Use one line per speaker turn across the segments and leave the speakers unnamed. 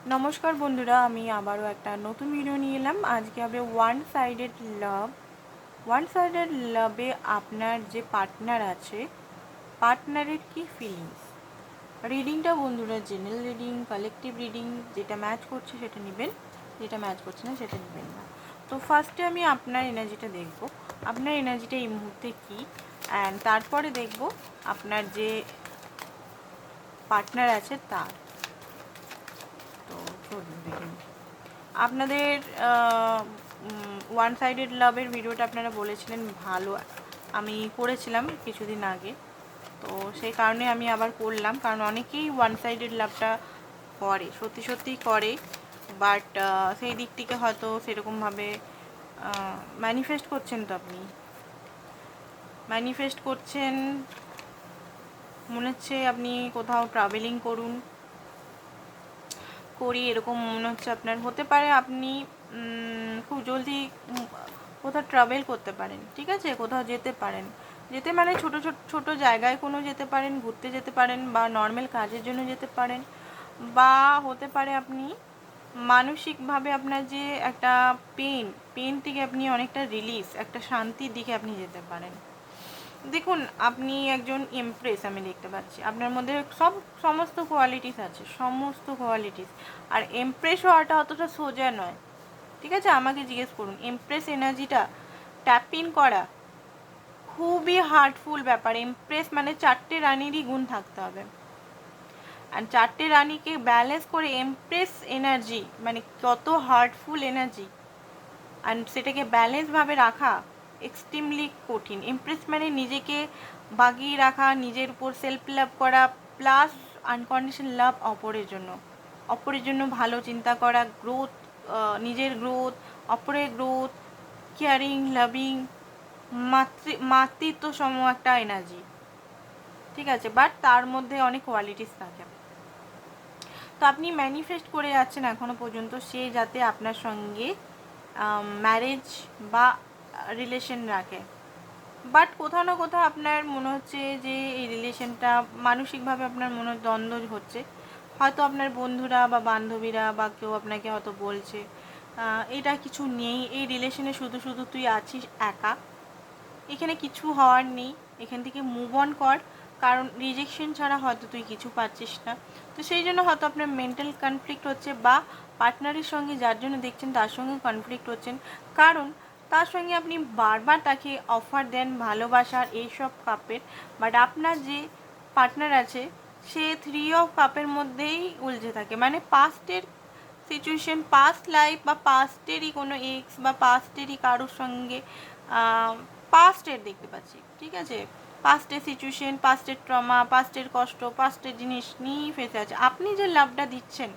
নমস্কার বন্ধুরা, আমি আবারও একটা নতুন ভিডিও নিয়ে এলাম। আজকে হবে ওয়ান সাইডেড লাভ। ওয়ান সাইডেড লাভে আপনার যে পার্টনার আছে, পার্টনারের কি ফিলিংস। রিডিংটা বন্ধুরা জেনারেল রিডিং, কালেকটিভ রিডিং, যেটা ম্যাচ করছে সেটা নেবেন, যেটা ম্যাচ করছে না সেটা নেবেন না। তো ফার্স্টে আমি আপনার এনার্জিটা দেখব, আপনার এনার্জিটা এই মুহূর্তে কী, অ্যান্ড তারপরে দেখব আপনার যে পার্টনার আছে তার। তো চলুন দেখুন আপনাদের ওয়ান সাইডেড লাভের ভিডিওটা আপনারা বলেছিলেন ভালো, আমি করেছিলাম কিছুদিন আগে। তো সেই কারণে আমি আবার করলাম, কারণ অনেকেই ওয়ান সাইডেড লাভটা করে, সত্যি সত্যিই করে, বাট সেই দিক থেকে হয়তো সেরকমভাবে ম্যানিফেস্ট করছেন। তো আপনি ম্যানিফেস্ট করছেন, মনে হচ্ছে আপনি কোথাও ট্রাভেলিং করি এরকম মনে হচ্ছে আপনার। হতে পারে আপনি খুব জলদি কোথাও ট্রাভেল করতে পারেন, ঠিক আছে, কোথাও যেতে পারেন, যেতে মানে ছোটো ছোটো জায়গায় কোনো যেতে পারেন, ঘুরতে যেতে পারেন, বা নর্মাল কাজের জন্য যেতে পারেন, বা হতে পারে আপনি মানসিকভাবে আপনার যে একটা পেন থেকে আপনি অনেকটা রিলিফ, একটা শান্তির দিকে আপনি যেতে পারেন। দেখুন আপনি একজন এমপ্রেস, আমি দেখতে পাচ্ছি আপনার মধ্যে সমস্ত কোয়ালিটিস আছে, সমস্ত কোয়ালিটিস। আর এমপ্রেস হওয়াটা অতটা সোজা নয়, ঠিক আছে। আমাকে জিজ্ঞেস করুন, এমপ্রেস এনার্জিটা ট্যাপ ইন করা খুবই হার্টফুল ব্যাপার। এমপ্রেস মানে 4টে রানীরই গুণ থাকতে হবে, আর 4টে রানীকে ব্যালেন্স করে এমপ্রেস এনার্জি মানে কত হার্টফুল এনার্জি, আর সেটাকে ব্যালেন্সভাবে রাখা এক্সট্রিমলি কঠিন। ইমপ্রেস মানে নিজেকে বাগিয়ে রাখা, নিজের উপর সেলফ লাভ করা, প্লাস আনকন্ডিশন লাভ অপরের জন্য ভালো চিন্তা করা, গ্রোথ, নিজের গ্রোথ, অপরের গ্রোথ, কেয়ারিং, লাভিং, মাতৃত্ব সম একটা এনার্জি, ঠিক আছে। বাট তার মধ্যে অনেক কোয়ালিটিস থাকে। তো আপনি ম্যানিফেস্ট করে যাচ্ছেন এখনো পর্যন্ত সে যাতে আপনার সঙ্গে ম্যারেজ বা রিলেশন রাখে, বাট কোথাও না কোথাও আপনার মনে হচ্ছে যে এই রিলেশনটা মানসিকভাবে আপনার মনে দ্বন্দ্ব হচ্ছে। হয়তো আপনার বন্ধুরা বা বান্ধবীরা বা কেউ আপনাকে হয়তো বলছে এটা কিছু নেই, এই রিলেশনে শুধু শুধু তুই আছিস একা, এখানে কিছু হওয়ার নেই, এখান থেকে মুভ অন কর, কারণ রিজেকশন ছাড়া হয়তো তুই কিছু পাচ্ছিস না। তো সেই জন্য হয়তো আপনার মেন্টাল কনফ্লিক্ট হচ্ছে, বা পার্টনারের সঙ্গে যার জন্য দেখছেন তার সঙ্গে কনফ্লিক্ট হচ্ছেন, কারণ তার সঙ্গে আপনি বারবার তাকে অফার দেন ভালোবাসার এইসব কাপের, বাট আপনার যে পার্টনার আছে সে 3 অফ কাপের মধ্যেই উলঝে থাকে। মানে পাস্টের সিচুয়েশন, পাস্ট লাইফ, বা পাস্টেরই কোনো এক্স, বা পাস্টেরই কারোর সঙ্গে পাস্টের দেখতে পাচ্ছি, ঠিক আছে। পাস্টের সিচুয়েশন, পাস্টের ট্রমা, পাস্টের কষ্ট, পাস্টের জিনিস নিয়েই ফেসে আছে। আপনি যে লাভটা দিচ্ছেন,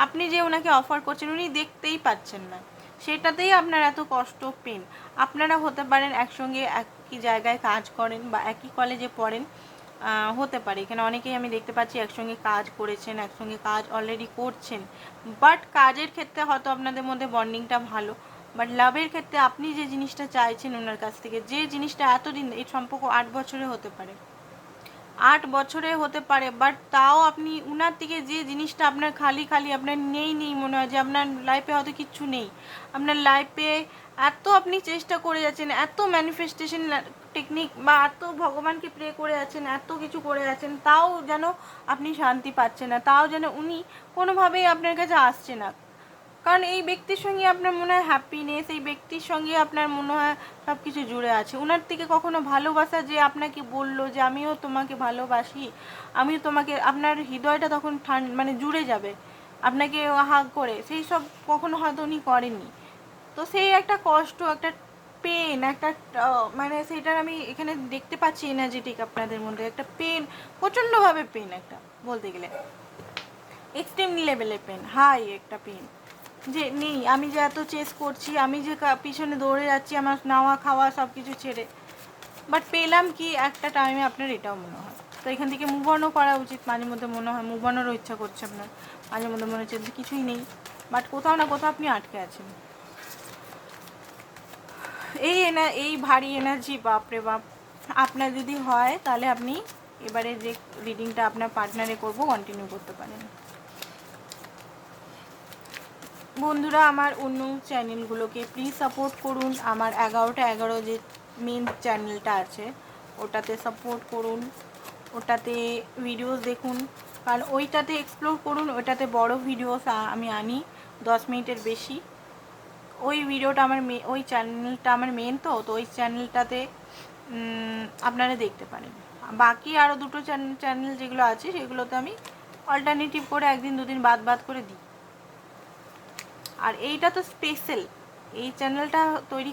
আপনি যে ওনাকে অফার করছেন, উনি দেখতেই পাচ্ছেন না, সেটাতেই আপনার এত কষ্ট, পেন। আপনারা হতে পারেন একসঙ্গে একই জায়গায় কাজ করেন বা একই কলেজে পড়েন, হতে পারে এখানে অনেকেই আমি দেখতে পাচ্ছি একসঙ্গে কাজ করেছেন, একসঙ্গে কাজ অলরেডি করছেন, বাট কাজের ক্ষেত্রে হয়তো আপনাদের মধ্যে বন্ডিংটা ভালো, বাট লাভের ক্ষেত্রে আপনি যে জিনিসটা চাইছেন ওনার কাছ থেকে, যে জিনিসটা এতদিন, এই সম্পর্ক 8 বছরে হতে পারে, 8 বছরে হতে পারে, বাট তাও আপনি উনার থেকে যে জিনিসটা আপনার খালি আপনার নেই মনে হয়, যে আপনার লাইফে হয়তো কিচ্ছু নেই, আপনার লাইফে এত আপনি চেষ্টা করে যাচ্ছেন, এত ম্যানিফেস্টেশন টেকনিক বা এত ভগবানকে প্রে করে যাচ্ছেন, এত কিছু করে যাচ্ছেন, তাও যেন আপনি শান্তি পাচ্ছেন না, তাও যেন উনি কোনোভাবেই আপনার কাছে আসছে না। কারণ এই ব্যক্তির সঙ্গে আপনার মনে হয় হ্যাপিনেস, এই ব্যক্তির সঙ্গে আপনার মনে হয় সব কিছু জুড়ে আছে। ওনার থেকে কখনো ভালোবাসা যে আপনাকে বললো যে আমিও তোমাকে ভালোবাসি, আমিও তোমাকে, আপনার হৃদয়টা তখন মানে জুড়ে যাবে আপনাকে হাগ করে, সেই সব কখনো হয়তো উনি করেননি। তো সেই একটা কষ্ট, একটা পেন, একটা মানে সেটার আমি এখানে দেখতে পাচ্ছি এনার্জেটিক আপনাদের মধ্যে একটা পেন, প্রচণ্ডভাবে পেন, একটা বলতে গেলে এক্সট্রিম লেভেলের পেন, হাই একটা পেন, যে নেই, আমি যে এত চেস করছি, আমি যে পিছনে দৌড়ে যাচ্ছি আমার নাওয়া খাওয়া সব কিছু ছেড়ে, বাট পেলাম কি একটা টাইমে, আপনার এটাও মনে হয়। তো এখান থেকে মুভ অনও করা উচিত, মাঝে মধ্যে মনে হয় মুভ অনেরও ইচ্ছা করছে আপনার, মাঝে মধ্যে মনে হচ্ছে কিছুই নেই, বাট কোথাও না কোথাও আপনি আটকে আছেন। এই ভারী এনার্জি, বাপরে বাপ। আপনার যদি হয় তাহলে আপনি এবারে যে রিডিংটা আপনার পার্টনারে করবো কন্টিনিউ করতে পারেন। বন্ধুরা, আমার অন্য চ্যানেলগুলোকে প্লিজ সাপোর্ট করুন। আমার 11টা 11 যে মেন চ্যানেলটা আছে ওটাতে সাপোর্ট করুন, ওটাতে ভিডিওস দেখুন, কারণ ওইটাতে এক্সপ্লোর করুন। ওইটাতে বড় ভিডিওস আমি আনি 10 মিনিটের বেশি। ওই ভিডিওটা আমার ওই চ্যানেলটা আমার মেন, তো ওই চ্যানেলটাতে আপনারা দেখতে পারেন। বাকি আরও দুটো চ্যানেল যেগুলো আছে সেগুলোতে আমি অল্টারনেটিভ করে একদিন দুদিন বাদ করে দিই। আর এইটা তো স্পেশাল, এই চ্যানেলটা তৈরি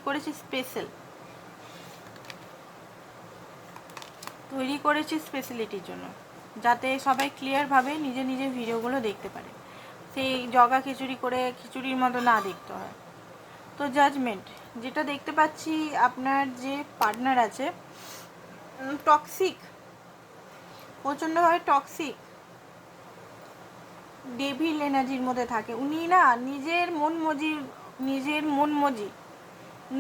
করেছি স্পেশালিটির জন্য, যাতে সবাই ক্লিয়ারভাবে নিজের নিজের ভিডিওগুলো দেখতে পারে, সেই জগা খিচুড়ির মতো না দেখতে হয়। তো জাজমেন্ট যেটা দেখতে পাচ্ছি, আপনার যে পার্টনার আছে টক্সিক, প্রচণ্ডভাবে টক্সিক ডেভিল এনার্জির মধ্যে থাকে। উনি না নিজের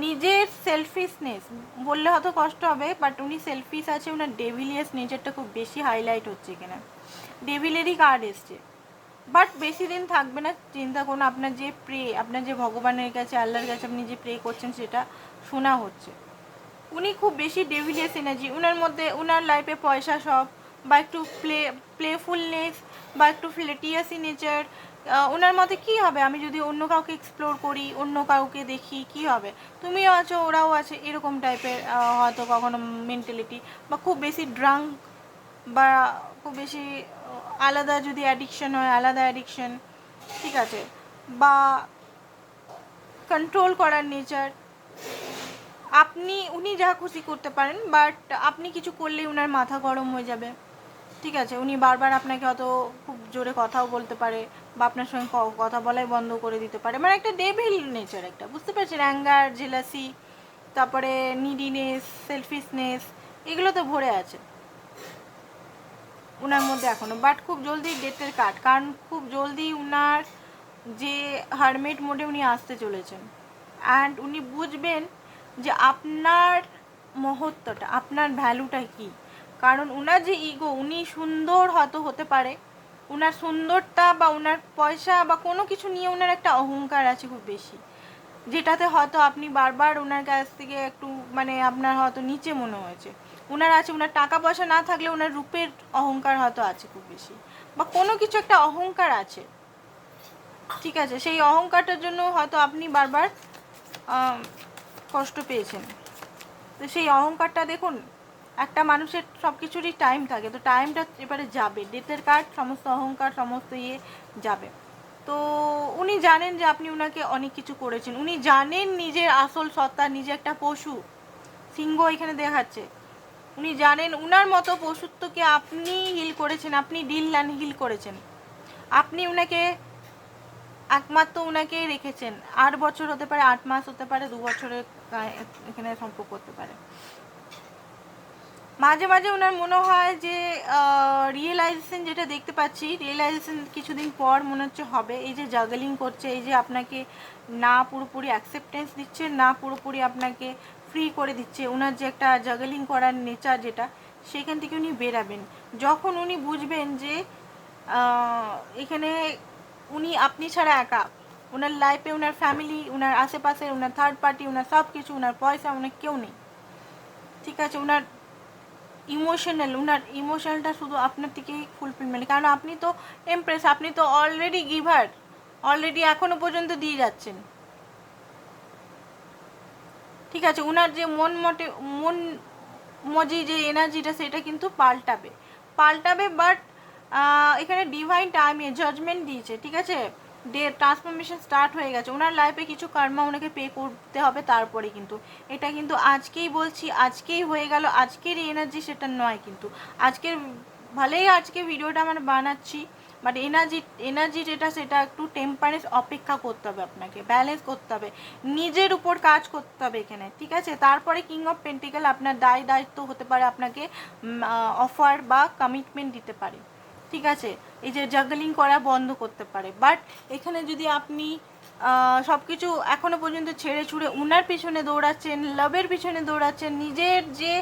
নিজের সেলফিশনেস বললে হয়তো কষ্ট হবে, বাট উনি সেলফিশ আছে। ওনার ডেভিলিয়াস নেচারটা খুব বেশি হাইলাইট হচ্ছে এখানে, ডেভিলেরই কার্ড এসছে। বাট বেশি দিন থাকবে না, চিন্তা করুন। আপনার যে ভগবানের কাছে, আল্লাহর কাছে আপনি যে প্রে করছেন সেটা শোনা হচ্ছে। উনি খুব বেশি ডেভিলিয়াস এনার্জি ওনার মধ্যে, ওনার লাইফে পয়সা সব, বা একটু প্লেফুলনেস, বা একটু ফ্লেটিয়াসি নেচার। ওনার মধ্যে কী হবে, আমি যদি অন্য কাউকে এক্সপ্লোর করি, অন্য কাউকে দেখি, কি হবে, তুমিও আছো ওরাও আছে, এরকম টাইপের হয়তো কখনো মেন্টালিটি। বা খুব বেশি ড্রাঙ্ক, বা খুব বেশি আলাদা যদি অ্যাডিকশন হয়, আলাদা অ্যাডিকশন, ঠিক আছে, বা কন্ট্রোল করার নেচার। উনি যা খুশি করতে পারেন, বাট আপনি কিছু করলেই উনার মাথা গরম হয়ে যাবে, ঠিক আছে। উনি বারবার আপনাকে হয়তো খুব জোরে কথাও বলতে পারে, বা আপনার সঙ্গে কথা বলাই বন্ধ করে দিতে পারে। মানে একটা ডেভিল নেচার, একটা, বুঝতে পারছেন, অ্যাঙ্গার, জেলাসি, তারপরে নিডিনেস, সেলফিশনেস, এগুলো তো ভরে আছে উনার মধ্যে এখনও। বাট খুব জলদি ডেথের কার্ড, কারণ খুব জলদি উনার যে হারমেট মোডে উনি আসতে চলেছেন। অ্যান্ড উনি বুঝবেন যে আপনার মহত্বটা, আপনার ভ্যালুটা কী। কারণ উনার যে ইগো, উনি সুন্দর হয়তো হতে পারে, উনার সুন্দরতা বা উনার পয়সা বা কোনো কিছু নিয়ে উনার একটা অহংকার আছে খুব বেশি, যেটাতে হয়তো আপনি বারবার ওনার কাছ থেকে একটু মানে আপনার হয়তো নিচে মনে হয়েছে। ওনার আছে, ওনার টাকা পয়সা না থাকলে ওনার রূপের অহংকার হয়তো আছে খুব বেশি, বা কোনো কিছু একটা অহংকার আছে, ঠিক আছে। সেই অহংকারটার জন্য হয়তো আপনি বারবার কষ্ট পেয়েছেন। তো সেই অহংকারটা দেখুন, একটা মানুষের সব কিছুরই টাইম থাকে, তো টাইমটা এবারে যাবে, ডেথের কার্ড, সমস্ত অহংকার, সমস্ত যাবে। তো উনি জানেন যে আপনি ওনাকে অনেক কিছু করেছেন, উনি জানেন নিজের আসল সত্তা, নিজে একটা পশু, সিংহ এখানে দেখাচ্ছে। উনি জানেন উনার মতো পশুত্বকে আপনি হিল করেছেন, আপনি হিল করেছেন। আপনি উনাকে একমাত্র উনাকে রেখেছেন। 8 বছর হতে পারে, 8 মাস হতে পারে, 2 বছরের এখানে সম্পর্ক হতে পারে। মাঝে মাঝে ওনার মনে হয় যে রিয়েলাইজেশন, যেটা দেখতে পাচ্ছি, রিয়েলাইজেশন কিছুদিন পর মনে হচ্ছে হবে। এই যে জাগলিং করছে, এই যে আপনাকে না পুরোপুরি অ্যাকসেপ্টেন্স দিচ্ছে, না পুরোপুরি আপনাকে ফ্রি করে দিচ্ছে, ওনার যে একটা জাগলিং করার নেচার, যেটা সেখান থেকে উনি বেরাবেন যখন উনি বুঝবেন যে এখানে উনি আপনি ছাড়া একা। ওনার লাইফে ওনার ফ্যামিলি, ওনার আশেপাশে ওনার থার্ড পার্টি, ওনার সব কিছু, ওনার পয়সা, ওনার কেউ নেই, ঠিক আছে। ওনার ইমোশনালটা শুধু আপনার থেকেই ফুলফিলমেন্ট, কারণ আপনি তো এমপ্রেস, আপনি তো অলরেডি গিভার, অলরেডি এখনো পর্যন্ত দিয়ে যাচ্ছেন, ঠিক আছে। ওনার যে মন মজি যে এনার্জিটা, সেটা কিন্তু পাল্টাবে, বাট এখানে ডিভাইন টাইমে জাজমেন্ট দিয়েছে, ঠিক আছে। ট্রান্সফরমেশন স্টার্ট হয়ে গেছে ওনার লাইফে, কিছু কর্মা ওনাকে পে করতে হবে তারপরে, কিন্তু এটা কিন্তু আজকেই বলছি, আজকেই হয়ে গেল, আজকের এনার্জি সেটা নয়। কিন্তু আজকে ভিডিওটা আমরা বানাচ্ছি, বাট এনার্জি যেটা, সেটা একটু টেম্পারেন্স অপেক্ষা করতে হবে, আপনাকে ব্যালেন্স করতে হবে, নিজের উপর কাজ করতে হবে এখানে, ঠিক আছে। তারপরে কিং অফ পেন্টিকেল আপনার দায়িত্ব হতে পারে, আপনাকে অফার বা কমিটমেন্ট দিতে পারে, ঠিক আছে। এই যে জাগলিং করা বন্ধ করতে পারে। বাট এখানে যদি আপনি সব কিছু এখনও পর্যন্ত ছেড়ে ছুড়ে উনার পিছনে দৌড়াচ্ছেন, লাভের পিছনে দৌড়াচ্ছেন, নিজের যে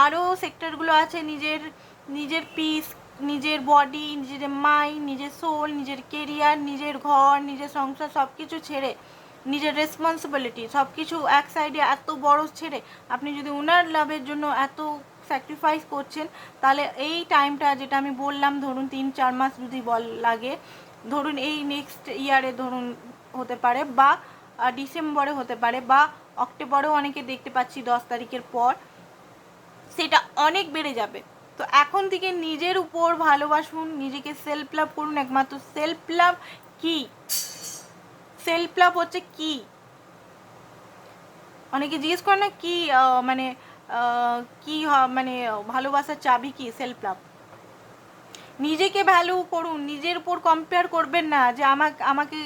আরও সেক্টরগুলো আছে, নিজের পিস, নিজের বডি, নিজের মাইন্ড, নিজের সোল, নিজের কেরিয়ার, নিজের ঘর, নিজের সংসার সব কিছু ছেড়ে, নিজের রেসপন্সিবিলিটি সব কিছু এক সাইডে এত বড় ছেড়ে আপনি যদি ওনার লাভের জন্য এত স্যাক্রিফাইস করছেন, তাহলে এই টাইমটা যেটা আমি বললাম, ধরুন 3-4 মাস যদি লাগে, ধরুন এই নেক্সট ইয়ারে ধরুন হতে পারে, বা ডিসেম্বরে হতে পারে, বা অক্টোবরেও অনেকে দেখতে পাচ্ছি 10 তারিখের পর, সেটা অনেক বেড়ে যাবে। তো এখন থেকে নিজের উপর ভালোবাসুন, নিজেকে সেলফ লাভ করুন। একমাত্র সেলফ লাভ কি, সেলফ লাভ হচ্ছে কি, অনেকে জিজ্ঞেস করে না কি মানে কি মানে ভালোবাসার চাবি কি, সেলফ লাভ। নিজেকে ভ্যালু করুন, নিজের উপর কম্পেয়ার করবেন না যে আমাকে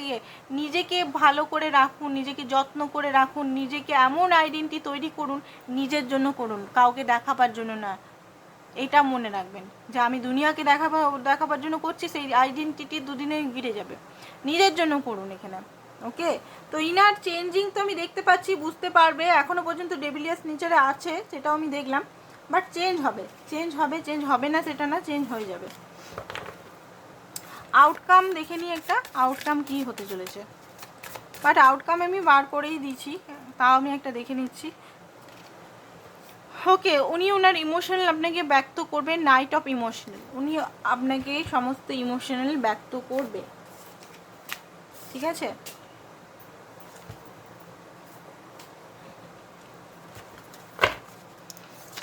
নিজেকে ভালো করে রাখুন, নিজেকে যত্ন করে রাখুন, নিজেকে এমন আইডেন্টি তৈরি করুন, নিজের জন্য করুন, কাউকে দেখাবার জন্য না। এটা মনে রাখবেন যে আমি দুনিয়াকে দেখাবার জন্য করছি, সেই আইডেন্টিটি দুদিনে গিরে যাবে। নিজের জন্য করুন এখানে, ওকে। তো ইনার চেঞ্জিং তো আমি দেখতে পাচ্ছি, বুঝতে পারবে। এখনও পর্যন্ত ডেভিলিয়াস নেচারে আছে, সেটাও আমি দেখলাম, বাট চেঞ্জ হবে, চেঞ্জ হবে না সেটা না, চেঞ্জ হয়ে যাবে। আউটকাম দেখে নিই একটা, আউটকাম কি হতে চলেছে, বাট আউটকাম আমি বার করেই দিচ্ছি, তাও আমি একটা দেখে নিচ্ছি। ওকে, উনি ওনার ইমোশনাল আপনাকে ব্যক্ত করবে, নাইট অফ ইমোশনাল, উনি আপনাকে সমস্ত ইমোশনাল ব্যক্ত করবে, ঠিক আছে।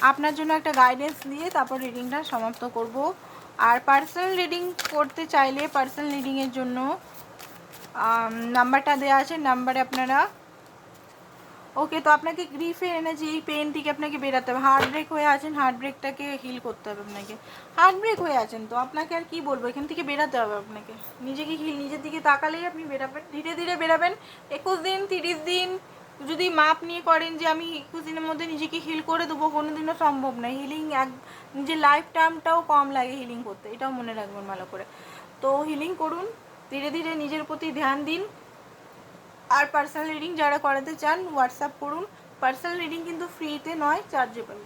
আপনার জন্য একটা গাইডেন্স দিয়ে তারপর রিডিংটা সমাপ্ত করব। আর পার্সোনাল রিডিং করতে চাইলে পার্সোনাল রিডিংয়ের জন্য নাম্বারটা দেওয়া আছে, নাম্বারে আপনারা, ওকে। তো আপনাকে গ্রিফের এনার্জি, এই পেন থেকে আপনাকে বেরাতে হবে। হার্ট ব্রেক হয়ে আছেন, হার্ট ব্রেকটাকে হিল করতে হবে আপনাকে। হার্ট ব্রেক হয়ে আছেন তো আপনাকে আর কি বলবো, এখান থেকে বেরাতে হবে আপনাকে। নিজেকে হিল, নিজের দিকে তাকালেই আপনি বেরাবেন, ধীরে ধীরে বেরাবেন। 21 দিন 30 দিন যদি মাপ নিয়ে করেন যে আমি 21 দিনের মধ্যে নিজেকে হিল করে দেবো, কোনো দিনও সম্ভব না। হিলিং নিজের লাইফ টাইমটাও কম লাগে হিলিং করতে, এটাও মনে রাখবেন ভালো করে। তো হিলিং করুন, ধীরে ধীরে নিজের প্রতি ধ্যান দিন। আর পার্সোনাল রিডিং যারা করাতে চান হোয়াটসঅ্যাপ করুন। পার্সোনাল রিডিং কিন্তু ফ্রিতে নয়, চার্জেবল।